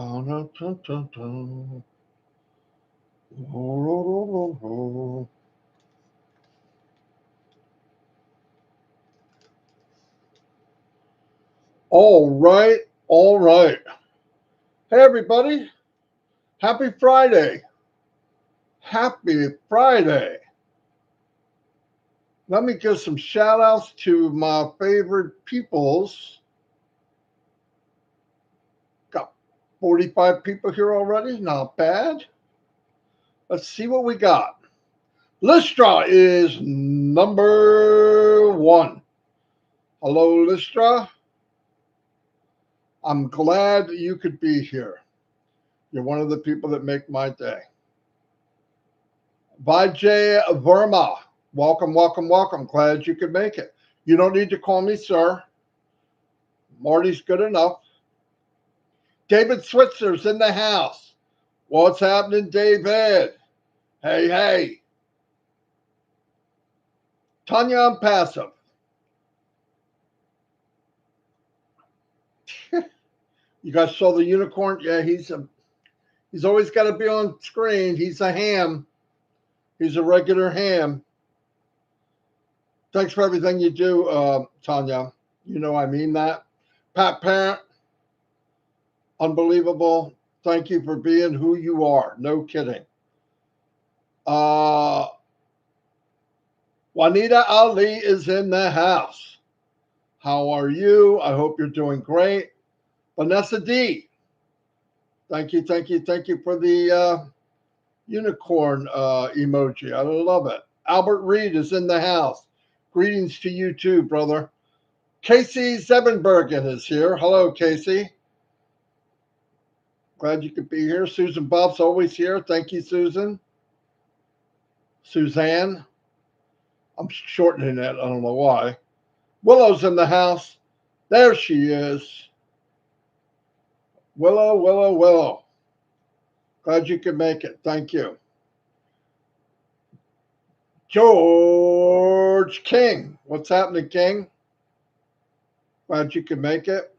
All right, all right. Hey, everybody. Happy Friday. Happy Friday. Let me give some shout outs to my favorite peoples. Got 45 people here already. Not bad. Let's see what we got. Lystra is number 1. Hello, Lystra. I'm glad you could be here. You're one of the people that make my day. Vijay Verma, welcome, welcome, welcome. Glad you could make it. You don't need to call me sir. Marty's good enough. David Switzer's in the house. What's happening, David? Hey, hey. Tanya OnPassive. You guys saw the unicorn? Yeah, he's always got to be on screen. He's a ham. He's a regular ham. Thanks for everything you do, Tanya. You know I mean that. Pat Parent, unbelievable. Thank you for being who you are. No kidding. Juanita Ali is in the house. How are you? I hope you're doing great. Vanessa D. Thank you, thank you, thank you for the unicorn emoji. I love it. Albert Reed is in the house. Greetings to you too, brother. Casey Zevenbergen is here. Hello, Casey. Glad you could be here. Susan Bob's always here. Thank you, Susan. Suzanne. I'm shortening it. I don't know why. Willow's in the house. There she is. Willow, Willow, Willow. Glad you could make it. Thank you. George King. What's happening, King? Glad you could make it.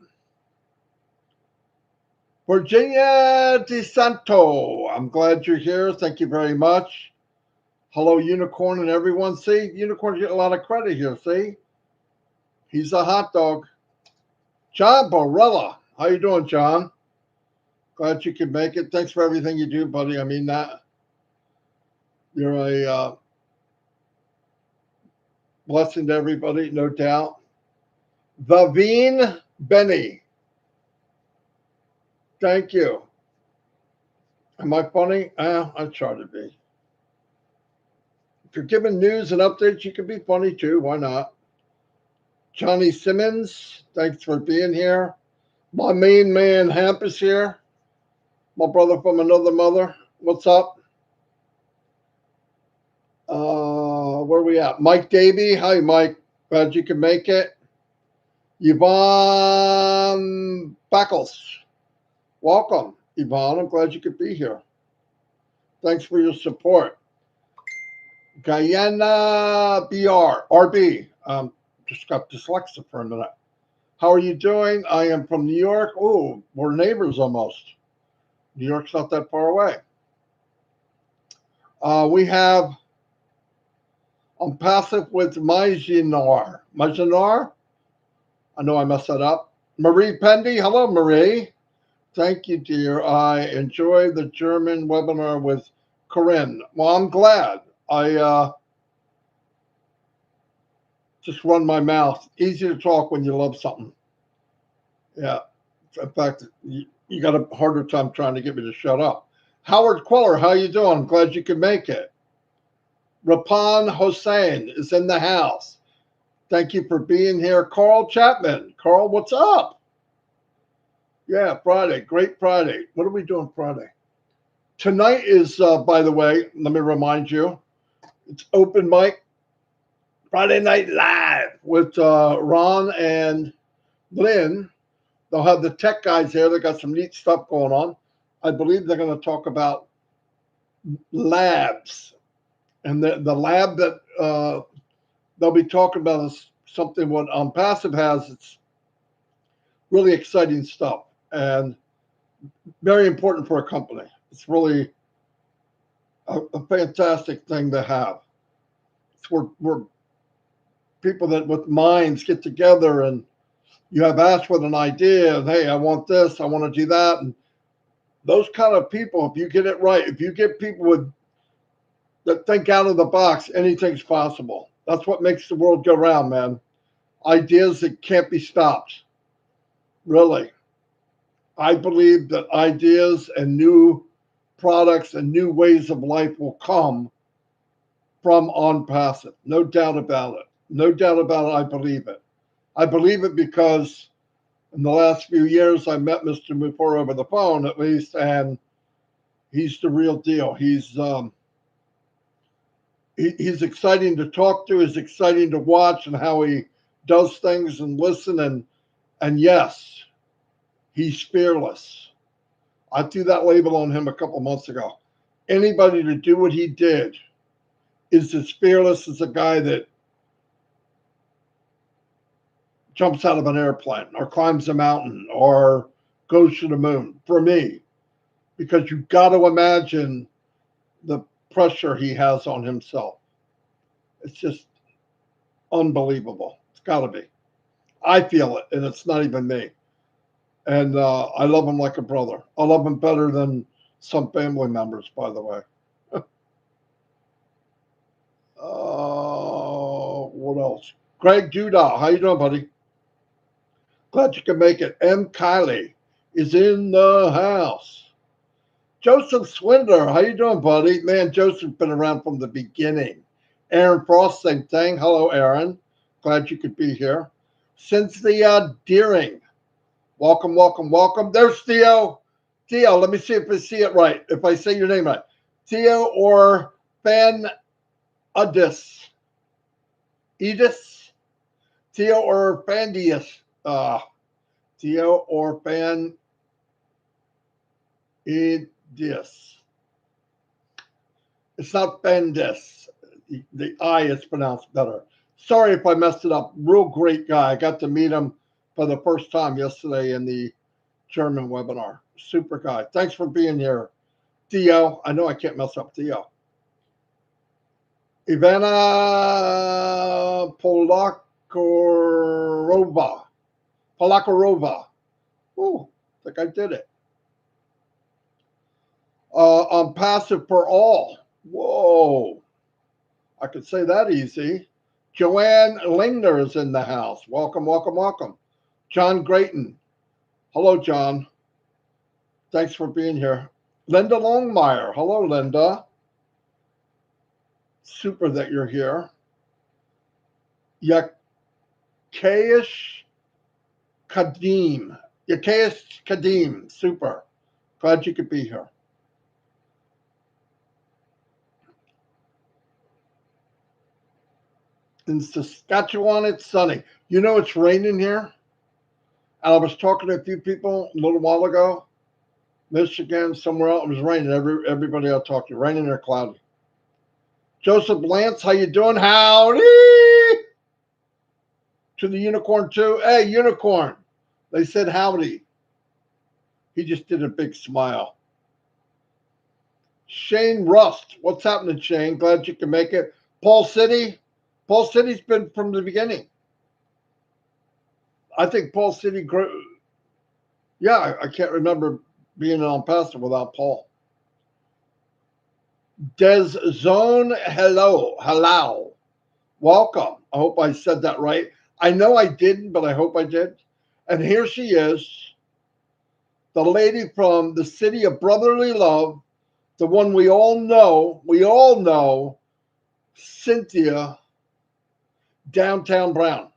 Virginia DeSanto. I'm glad you're here. Thank you very much. Hello, Unicorn and everyone. See, Unicorn's getting a lot of credit here. See? He's a hot dog. John Borella. How you doing, John? Glad you could make it. Thanks for everything you do, buddy. I mean that. You're a blessing to everybody, no doubt. Vaveen Benny. Thank you. Am I funny? I try to be. If you're giving news and updates, you can be funny too. Why not? Johnny Simmons, thanks for being here. My main man, Hamp, is here. My brother from another mother. What's up? Where are we at? Mike Davey. Hi, Mike. Glad you can make it. Yvonne Backles. Welcome, Yvonne. I'm glad you could be here. Thanks for your support. Guyana BR. RB. Just got dyslexic for a minute. How are you doing? I am from New York. Oh, we're neighbors almost. New York's not that far away. We have OnPassive with Majinar. Majinar? I know I messed that up. Marie Pendy. Hello, Marie. Thank you, dear. I enjoyed the German webinar with Corinne. Well, I'm glad. I just run my mouth. Easy to talk when you love something. Yeah. In fact, you got a harder time trying to get me to shut up. Howard Queller, how you doing? I'm glad you could make it. Rapan Hossein is in the house. Thank you for being here. Carl Chapman. Carl, what's up? Yeah, Friday. Great Friday. What are we doing Friday? Tonight is, by the way, let me remind you, it's open mic Friday Night Live with Ron and Lynn. They'll have the tech guys there. They got some neat stuff going on. I believe they're going to talk about labs. And the lab that they'll be talking about is something what OnPassive has. It's really exciting stuff. And very important for a company. It's really a fantastic thing to have. It's where people that with minds get together, and you have asked with an idea, and hey, I want this, I want to do that. And those kind of people, if you get it right, if you get people that think out of the box, anything's possible. That's what makes the world go round, man. Ideas that can't be stopped. Really. I believe that ideas and new products and new ways of life will come from OnPassive. No doubt about it. No doubt about it. I believe it. I believe it because in the last few years, I met Mr. Mufareh over the phone, at least, and he's the real deal. He's exciting to talk to. He's exciting to watch and how he does things and listen. And yes, he's fearless. I threw that label on him a couple months ago. Anybody to do what he did is as fearless as a guy that jumps out of an airplane or climbs a mountain or goes to the moon, for me, because you've got to imagine the pressure he has on himself. It's just unbelievable. It's got to be. I feel it, and it's not even me. And I love him like a brother. I love him better than some family members, by the way. What else? Greg Judah, how you doing, buddy? Glad you can make it. M. Kylie is in the house. Joseph Swindler, how you doing, buddy? Man, Joseph's been around from the beginning. Aaron Frost, same thing. Hello, Aaron. Glad you could be here. Cynthia Deering, welcome, welcome, welcome. There's Theo. Theo, let me see if I see it right, if I say your name right. Theo or Fan Udis. Edis? Theo or Fandius? Theo or Fan Edis. It's not Bendis. The I is pronounced better. Sorry if I messed it up. Real great guy. I got to meet him for the first time yesterday in the German webinar. Super guy. Thanks for being here, Theo. I know I can't mess up Theo. Ivana Polakarova. Ooh, I think I did it. OnPassive for all. Whoa. I could say that easy. Joanne Lingner is in the house. Welcome, welcome, welcome. John Grayton. Hello, John. Thanks for being here. Linda Longmire. Hello, Linda. Super that you're here. Yakesh Kadim. Yakesh Kadim. Super. Glad you could be here. In Saskatchewan, it's sunny. You know, it's raining here. And I was talking to a few people a little while ago. Michigan, somewhere else. It was raining. Everybody I talked to, raining or cloudy. Joseph Lance, how you doing? Howdy! To the unicorn too. Hey, unicorn. They said howdy. He just did a big smile. Shane Rust. What's happening, Shane? Glad you can make it. Paul City. Paul City's been from the beginning. I think Paul City grew. Yeah, I can't remember being OnPassive without Paul. Des Zone, hello. Welcome. I hope I said that right. I know I didn't, but I hope I did. And here she is, the lady from the city of brotherly love, the one we all know, Cynthia Downtown Brown.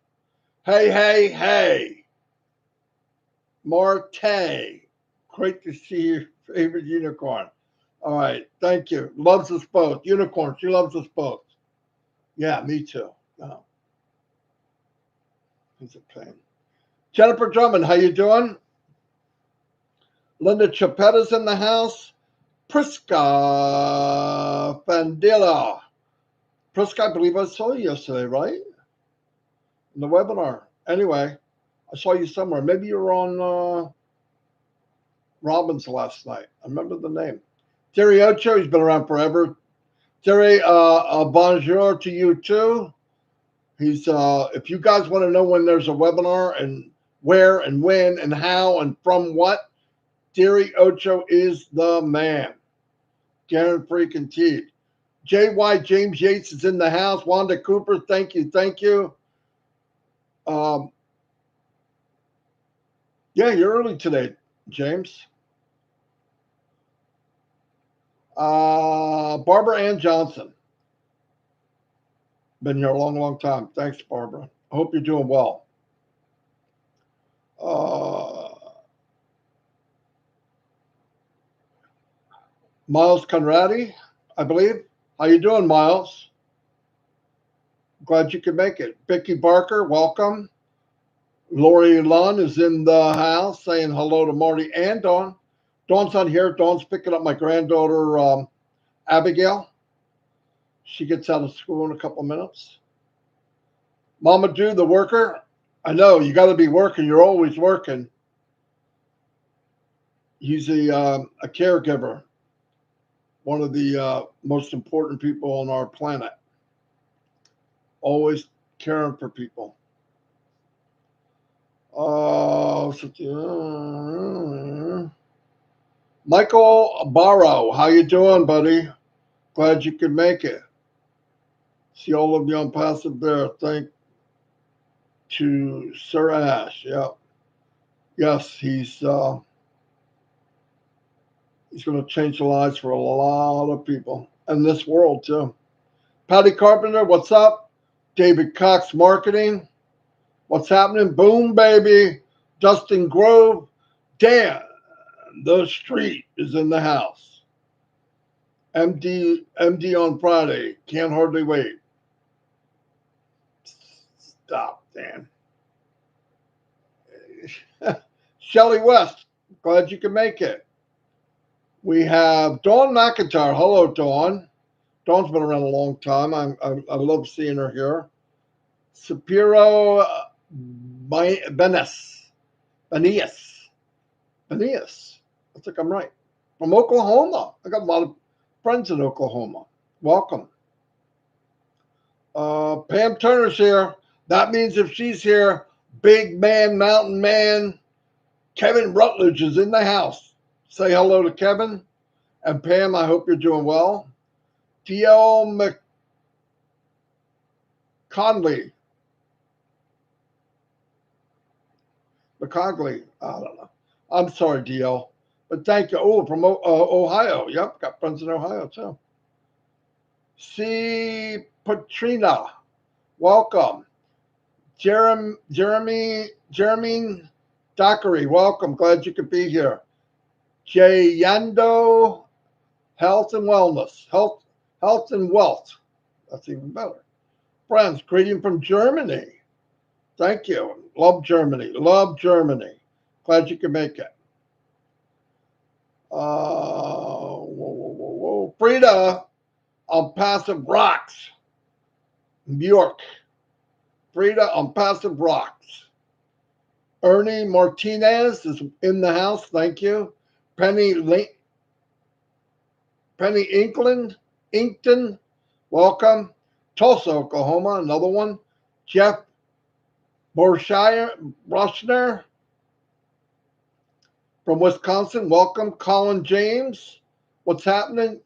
Hey. MARTY. Great to see your favorite unicorn. All right. Thank you. Loves us both. Unicorn. She loves us both. Yeah, me too. No. It's a pain. Jennifer Drummond, how you doing? Linda Chapetta's in the house. Priska Fandila. Priska, I believe I saw you yesterday, right? In the webinar. Anyway, I saw you somewhere. Maybe you're on Robbins last night. I remember the name. Terry Ocho, he's been around forever. Terry, bonjour to you too. He's if you guys want to know when there's a webinar and where and when and how and from what, Terry Ocho is the man. Guaranteed. JY James Yates is in the house. Wanda Cooper, thank you. Yeah, you're early today, James. Barbara Ann Johnson. Been here a long time. Thanks, Barbara. I hope you're doing well. Miles Conradi, I believe. How you doing, Miles? Glad you could make it. Vicky Barker, welcome. Lori Lunn is in the house saying hello to Marty and Dawn. Dawn's not here. Dawn's picking up my granddaughter, Abigail. She gets out of school in a couple minutes. Mama Do, the worker. I know, you got to be working. You're always working. He's a caregiver. One of the most important people on our planet. Always caring for people. Michael Barrow, how you doing, buddy? Glad you could make it. See all of you on passive there. Thank to Sir Ash. Yeah. Yes, he's going to change the lives for a lot of people and this world too. Patty Carpenter, what's up? David Cox Marketing. What's happening? Boom, baby. Dustin Grove. Dan, the street is in the house. MD on Friday. Can't hardly wait. Stop, Dan. Shelly West, glad you can make it. We have Dawn McIntyre. Hello, Dawn. Dawn's been around a long time. I love seeing her here. Sapiro Benes. I think I'm right. From Oklahoma. I got a lot of friends in Oklahoma. Welcome. Pam Turner's here. That means if she's here, big man, mountain man, Kevin Rutledge is in the house. Say hello to Kevin. And Pam, I hope you're doing well. D.L. McConley. I don't know. I'm sorry, DL. But thank you. Oh, from Ohio. Yep, got friends in Ohio too. C. Patrina. Welcome. Jeremy Dockery. Welcome. Glad you could be here. Jay Yando. Health and Wellness. Health and Wealth. That's even better. Friends, greeting from Germany. Thank you. Love Germany. Glad you could make it. Frida on Passive Rocks. New York. Frida on Passive Rocks. Ernie Martinez is in the house. Thank you. Penny Inkton. Welcome. Tulsa, Oklahoma. Another one. Jeff Roshner from Wisconsin. Welcome. Colin James. What's happening?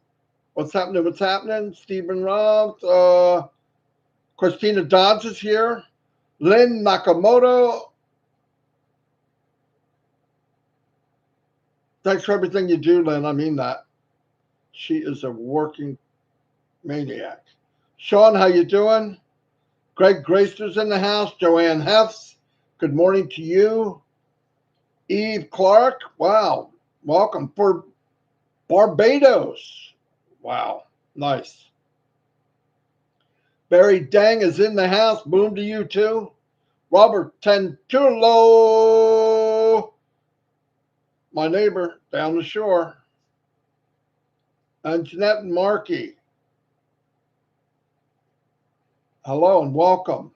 Stephen Roth. Christina Dodds is here. Lynn Nakamoto. Thanks for everything you do, Lynn. I mean that. She is a working maniac. Sean, how you doing? Greg Grayster's in the house. Joanne Hefts, good morning to you. Eve Clark, wow, welcome. For Barbados, wow, nice. Barry Dang is in the house. Boom to you too. Robert Tentulo, my neighbor down the shore. And Jeanette Markey. Hello and welcome.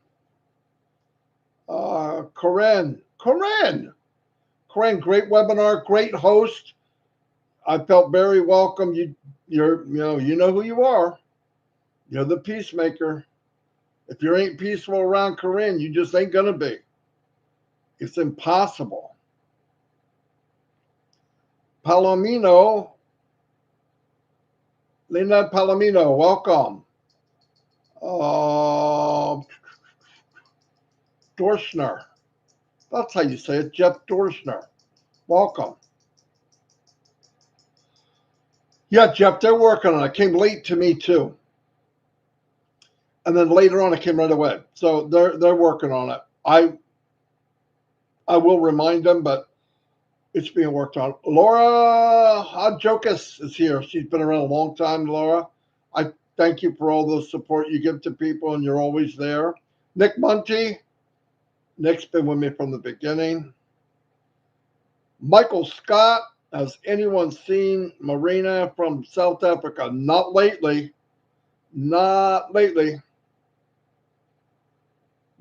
Corinne Corinne, great webinar, great host. I felt very welcome. You know who you are. You're the peacemaker. If you ain't peaceful around Corinne, you just ain't gonna be. It's impossible. Palomino, Lena Palomino, welcome. Dorschner, that's how you say it, Jeff Dorschner, welcome. Yeah, Jeff, they're working on it. It came late to me too. And then later on, it came right away. So they're working on it. I will remind them, but it's being worked on. Laura Hodjokas is here. She's been around a long time, Laura. I thank you for all the support you give to people, and you're always there. Nick Munty. Nick's been with me from the beginning. Michael Scott. Has anyone seen Marina from South Africa? Not lately. Not lately.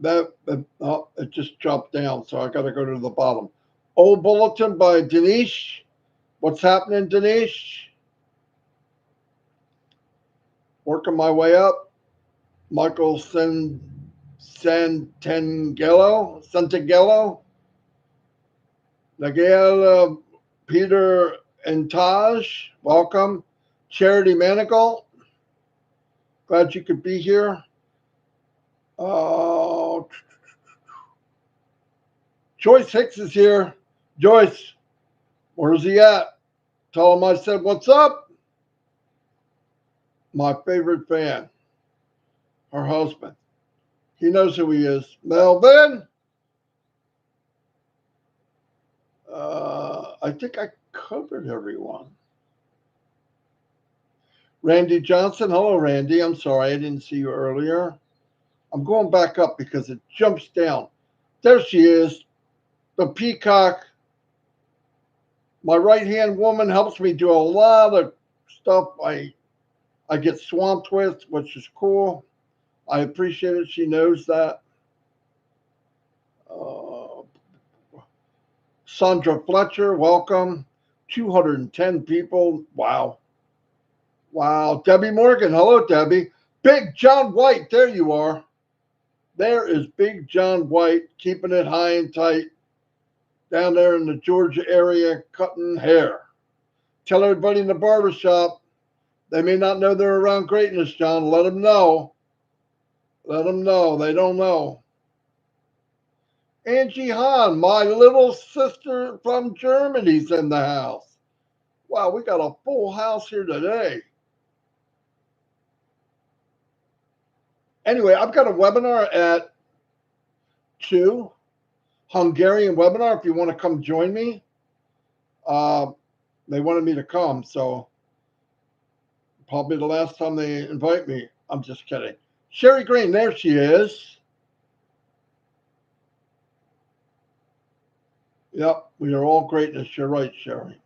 It just dropped down, so I got to go to the bottom. Old Bulletin by Dinesh. What's happening, Dinesh? Working my way up. Michael Santangello. Nagel, Peter and Taj, welcome. Charity Manigault, glad you could be here. Joyce Hicks is here. Joyce, where's he at? Tell him I said, what's up? My favorite fan, her husband. He knows who he is. Melvin, I think I covered everyone. Randy Johnson. Hello, Randy. I'm sorry I didn't see you earlier. I'm going back up because it jumps down. There she is, the peacock. My right-hand woman helps me do a lot of stuff I get swamped with, which is cool. I appreciate it. She knows that. Sandra Fletcher, welcome. 210 people. Wow. Wow. Debbie Morgan. Hello, Debbie. Big John White. There you are. There is Big John White, keeping it high and tight down there in the Georgia area, cutting hair. Tell everybody in the barbershop, they may not know they're around greatness, John. Let them know. Let them know. They don't know. Angie Hahn, my little sister from Germany's in the house. Wow, we got a full house here today. Anyway, I've got a webinar at 2, Hungarian webinar, if you want to come join me. They wanted me to come, so probably the last time they invite me. I'm just kidding. Sherry Green, there she is. Yep, we are all greatness. You're right, Sherry.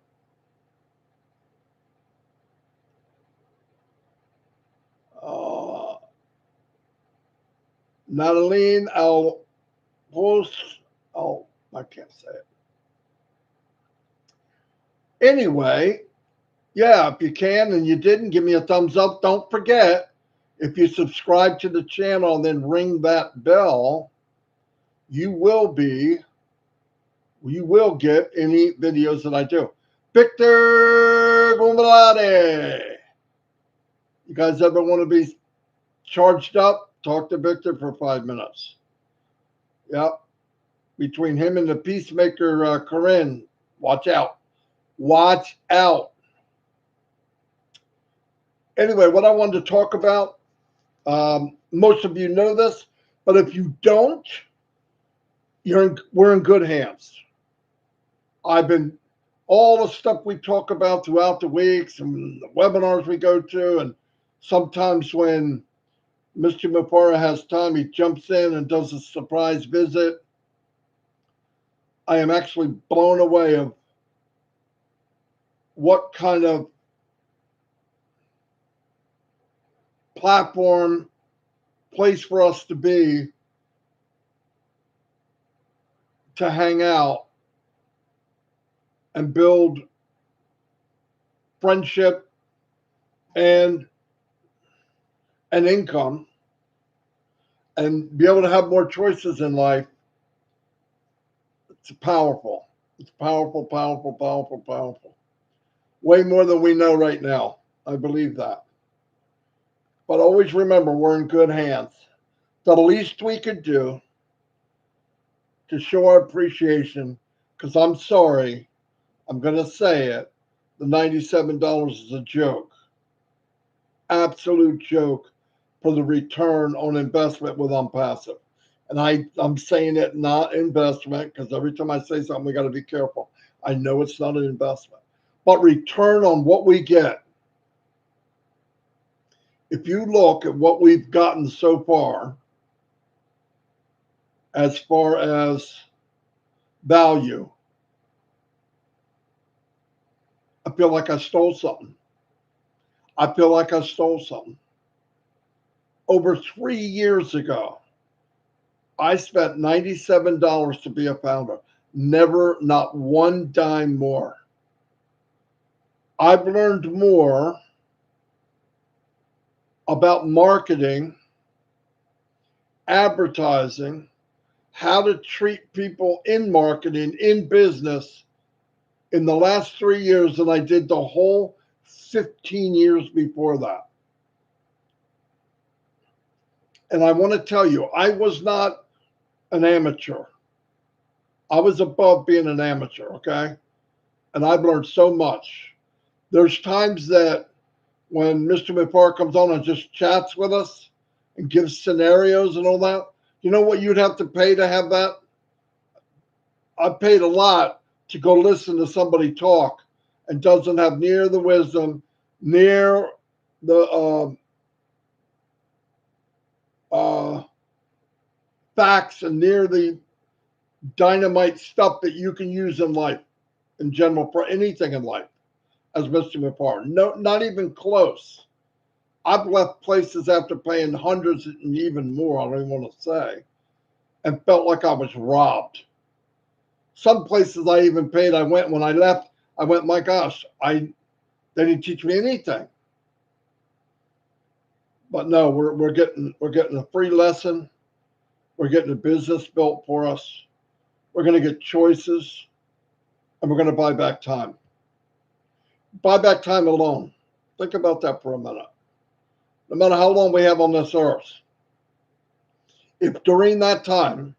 Nataline Alpos. Oh, I can't say it. Anyway, yeah, if you can and you didn't, give me a thumbs up. Don't forget, if you subscribe to the channel and then ring that bell, you will get any videos that I do. Victor Gumbalade. You guys ever want to be charged up? Talk to Victor for 5 minutes. Yep. Between him and the peacemaker, Corinne, watch out. Watch out. Anyway, what I wanted to talk about, most of you know this, but if you don't, we're in good hands. All the stuff we talk about throughout the weeks and the webinars we go to, and sometimes when Mr. Mufareh has time, he jumps in and does a surprise visit. I am actually blown away of what kind of platform, place for us to be, to hang out and build friendship and an income and be able to have more choices in life, it's powerful. It's powerful, powerful, powerful, powerful. Way more than we know right now. I believe that. But always remember, we're in good hands. The least we could do to show our appreciation, because I'm sorry, I'm going to say it, the $97 is a joke. Absolute joke for the return on investment with OnPassive. And I'm saying it not investment, because every time I say something, we got to be careful. I know it's not an investment, but return on what we get. If you look at what we've gotten so far as value, I feel like I stole something. I feel like I stole something. Over 3 years ago, I spent $97 to be a founder. Never, not one dime more. I've learned more about marketing, advertising, how to treat people in marketing, in business in the last 3 years than I did the whole 15 years before that. And I want to tell you, I was not an amateur. I was above being an amateur, okay? And I've learned so much. There's times that when Mr. Mufareh comes on and just chats with us and gives scenarios and all that, you know what you'd have to pay to have that? I paid a lot to go listen to somebody talk and doesn't have near the wisdom, near the facts, and near the dynamite stuff that you can use in life, in general, for anything in life, as Mr. Mufareh. No, not even close. I've left places after paying hundreds and even more, I don't even want to say, and felt like I was robbed. Some places I even paid, when I left, I went, my gosh, they didn't teach me anything. But no, we're getting a free lesson. We're getting a business built for us. We're going to get choices, and we're going to buy back time. Buy back time alone. Think about that for a minute. No matter how long we have on this earth, if during that time,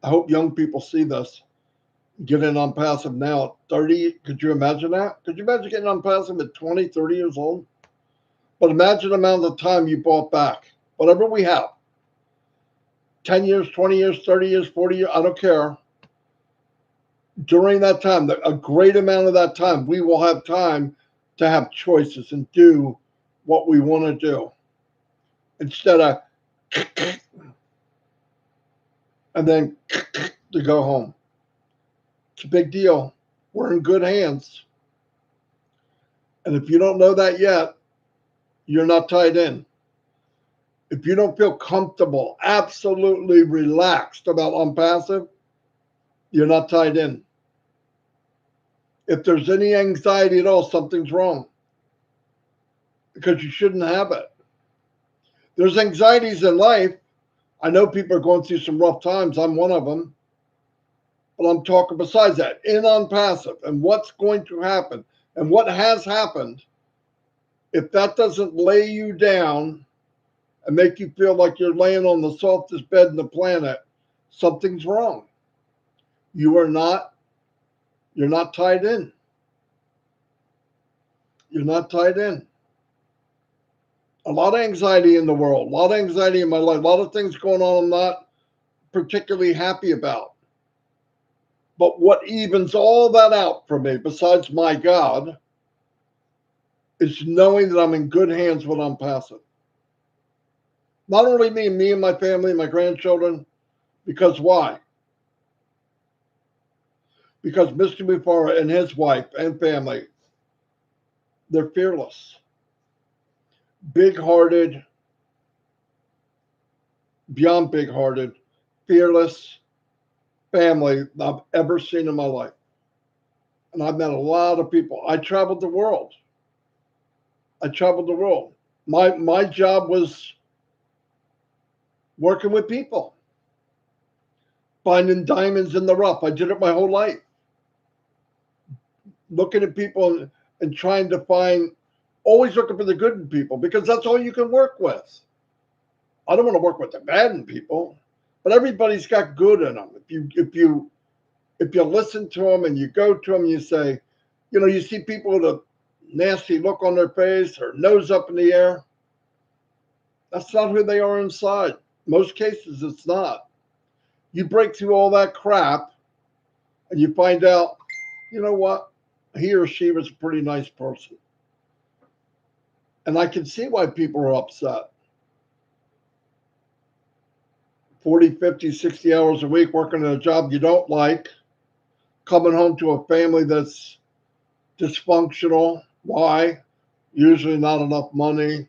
I hope young people see this, get in OnPassive now at 30. Could you imagine that? Could you imagine getting OnPassive at 20, 30 years old? But imagine the amount of time you bought back. Whatever we have. 10 years, 20 years, 30 years, 40 years, I don't care. During that time, a great amount of that time, we will have time to have choices and do what we want to do. Instead of and then to go home. It's a big deal. We're in good hands. And if you don't know that yet, you're not tied in. If you don't feel comfortable, absolutely relaxed about OnPassive, you're not tied in. If there's any anxiety at all, something's wrong. Because you shouldn't have it. There's anxieties in life. I know people are going through some rough times. I'm one of them. But I'm talking besides that, in OnPassive, and what's going to happen, and what has happened. If that doesn't lay you down and make you feel like you're laying on the softest bed in the planet, something's wrong. You're not tied in. You're not tied in. A lot of anxiety in the world, a lot of anxiety in my life, a lot of things going on I'm not particularly happy about. But what evens all that out for me, besides my God, is knowing that I'm in good hands when I'm OnPassive. Not only me and my family, my grandchildren, because why? Because Mr. Mufareh and his wife and family, they're fearless, big-hearted, beyond big-hearted, fearless family I've ever seen in my life. And I've met a lot of people. I traveled the world. I traveled the world. My job was working with people, finding diamonds in the rough. I did it my whole life. Looking at people and trying to find, always looking for the good in people, because that's all you can work with. I don't want to work with the bad in people, but everybody's got good in them. If you listen to them and you go to them and you say, you know, you see people with a nasty look on their face or nose up in the air. That's not who they are inside. Most cases, it's not. You break through all that crap and you find out, you know what? He or she was a pretty nice person. And I can see why people are upset. 40, 50, 60 hours a week working at a job you don't like, coming home to a family that's dysfunctional. Why? Usually not enough money.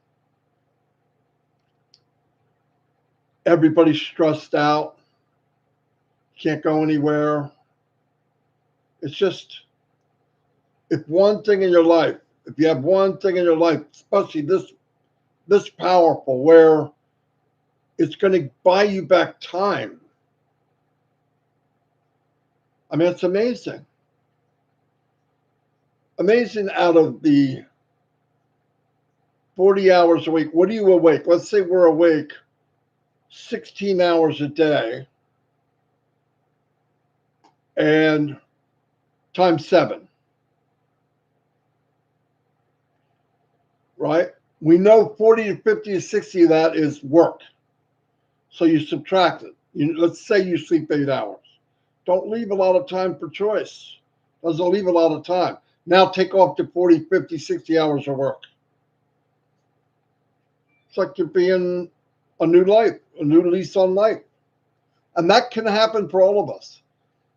Everybody's stressed out. Can't go anywhere. It's just, if one thing in your life, if you have one thing in your life, especially this powerful, where it's going to buy you back time. I mean, it's amazing. Amazing. Out of the 40 hours a week, what are you awake? Let's say we're awake 16 hours a day and times 7, right? We know 40 to 50 to 60 of that is work. So you subtract it. Let's say you sleep 8 hours. Don't leave a lot of time for choice. Doesn't leave a lot of time. Now take off to 40, 50, 60 hours of work. It's like you're being a new life, a new lease on life. And that can happen for all of us.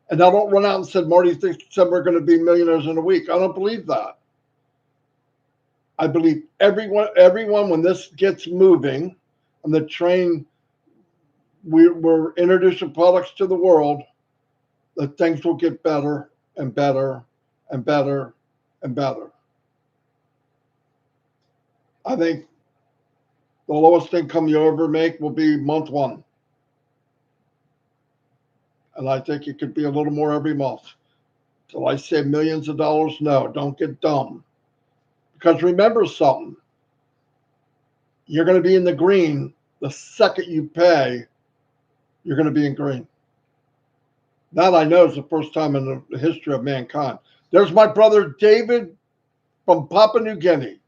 And I don't run out and said, Marty said we're going to be millionaires in a week. I don't believe that. I believe everyone, when this gets moving and the train, we're introducing products to the world, that things will get better and better and better and better. I think the lowest income you ever make will be month 1. And I think it could be a little more every month. Till I say millions of dollars, no, don't get dumb. Because remember something, you're going to be in the green the second you pay, you're going to be in green. That I know is the first time in the history of mankind. There's my brother David from Papua New Guinea.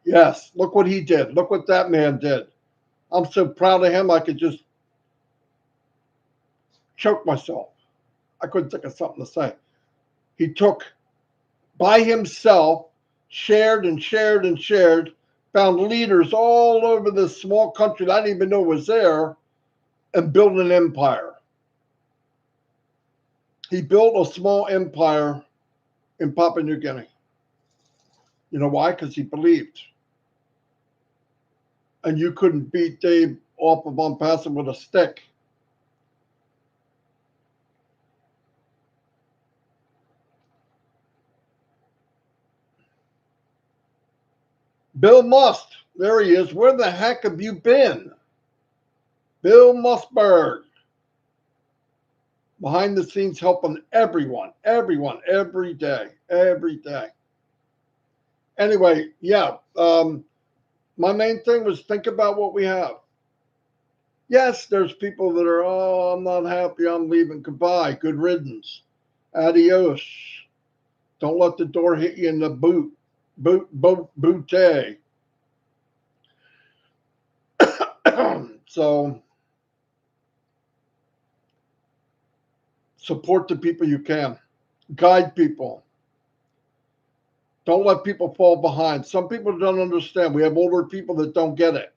Yes, look what he did. Look what that man did. I'm so proud of him, I could just choke myself. I couldn't think of something to say. He took by himself, shared and shared and shared, found leaders all over this small country that I didn't even know was there, and built an empire. He built a small empire in Papua New Guinea. You know why? Because he believed. And you couldn't beat Dave off of OnPassive with a stick. Bill Musk, there he is. Where the heck have you been? Bill Muskberg. Behind the scenes helping everyone, every day. Anyway, yeah, my main thing was think about what we have. Yes, there's people that are, oh, I'm not happy, I'm leaving, goodbye, good riddance, adios. Don't let the door hit you in the bootay. So support the people you can, guide people. Don't let people fall behind. Some people don't understand. We have older people that don't get it.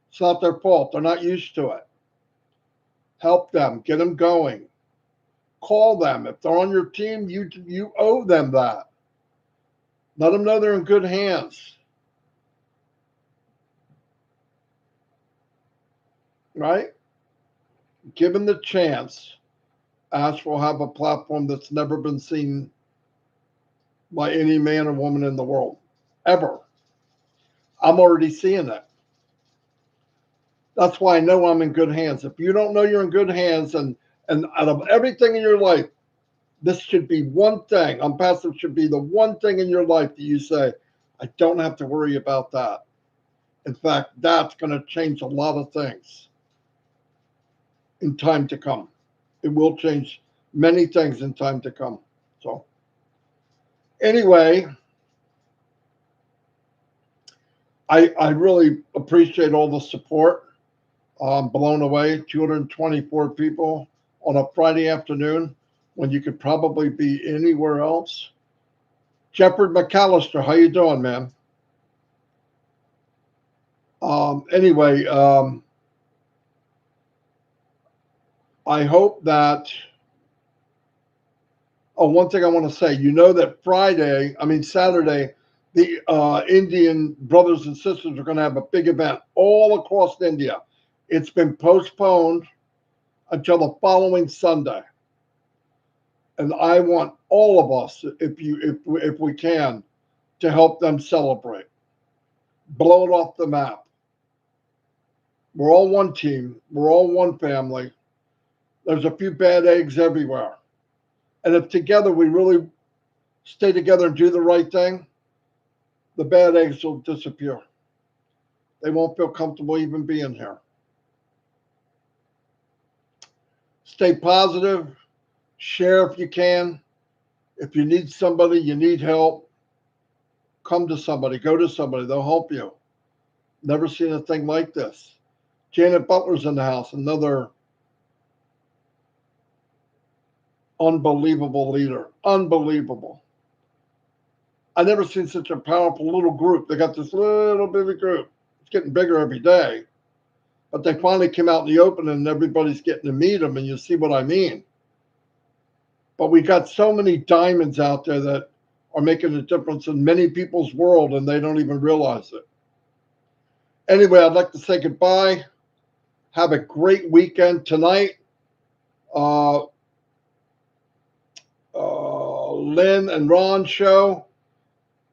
It's not their fault. They're not used to it. Help them. Get them going. Call them. If they're on your team, you owe them that. Let them know they're in good hands. Right? Given the chance, Ash will have a platform that's never been seen by any man or woman in the world, ever. I'm already seeing it. That's why I know I'm in good hands. If you don't know you're in good hands, and out of everything in your life, this should be one thing. OnPassive should be the one thing in your life that you say, I don't have to worry about that. In fact, that's going to change a lot of things in time to come. It will change many things in time to come. So, anyway, I really appreciate all the support. I'm blown away. 224 people on a Friday afternoon when you could probably be anywhere else. Shepard McAllister, how you doing, man? Anyway, I hope that. Oh, one thing I want to say, you know that Saturday, the Indian brothers and sisters are going to have a big event all across India. It's been postponed until the following Sunday. And I want all of us, if we can, to help them celebrate. Blow it off the map. We're all one team. We're all one family. There's a few bad eggs everywhere. And if together we really stay together and do the right thing, the bad eggs will disappear. They won't feel comfortable even being here. Stay positive. Share if you can. If you need somebody, you need help, come to somebody, go to somebody. They'll help you. Never seen a thing like this. Janet Butler's in the house, another unbelievable leader. Unbelievable. I never seen such a powerful little group. They got this little bitty group. It's getting bigger every day. But they finally came out in the open and everybody's getting to meet them, and you see what I mean. But we got so many diamonds out there that are making a difference in many people's world, and they don't even realize it. Anyway, I'd like to say goodbye. Have a great weekend tonight. Lynn and Ron show,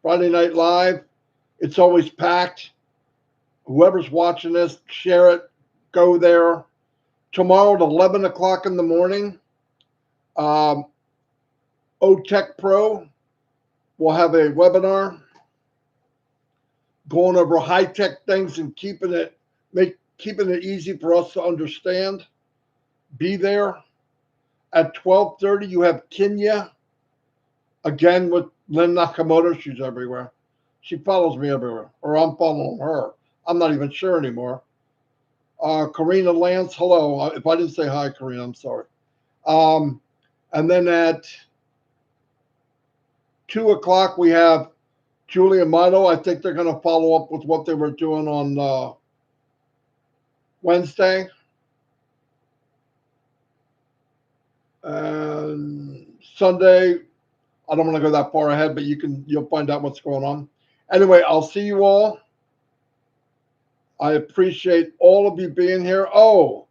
Friday Night Live. It's always packed. Whoever's watching this, share it. Go there. Tomorrow at 11 o'clock in the morning, OTech Pro will have a webinar going over high-tech things and keeping it easy for us to understand. Be there. At 12:30, you have Kenya, again with Lynn Nakamoto. She's everywhere. She follows me everywhere, or I'm following her. I'm not even sure anymore. Karina Lance, hello. If I didn't say hi, Karina, I'm sorry. And then at 2 o'clock, we have Julia Mito. I think they're going to follow up with what they were doing on Wednesday. And Sunday, I don't want to go that far ahead, but you'll find out what's going on. Anyway, I'll see you all. I appreciate all of you being here. Oh,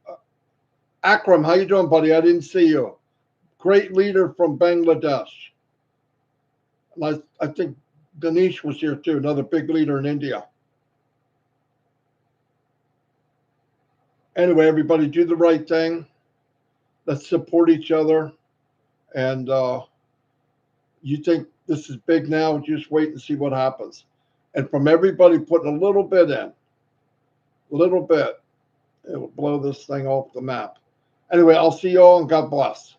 Akram, how you doing, buddy? I didn't see you. Great leader from Bangladesh. And I think Ganesh was here too, another big leader in India. Anyway, everybody do the right thing. Let's support each other. And you think this is big now, just wait and see what happens. And from everybody putting a little bit in, it will blow this thing off the map. Anyway, I'll see you all, and God bless.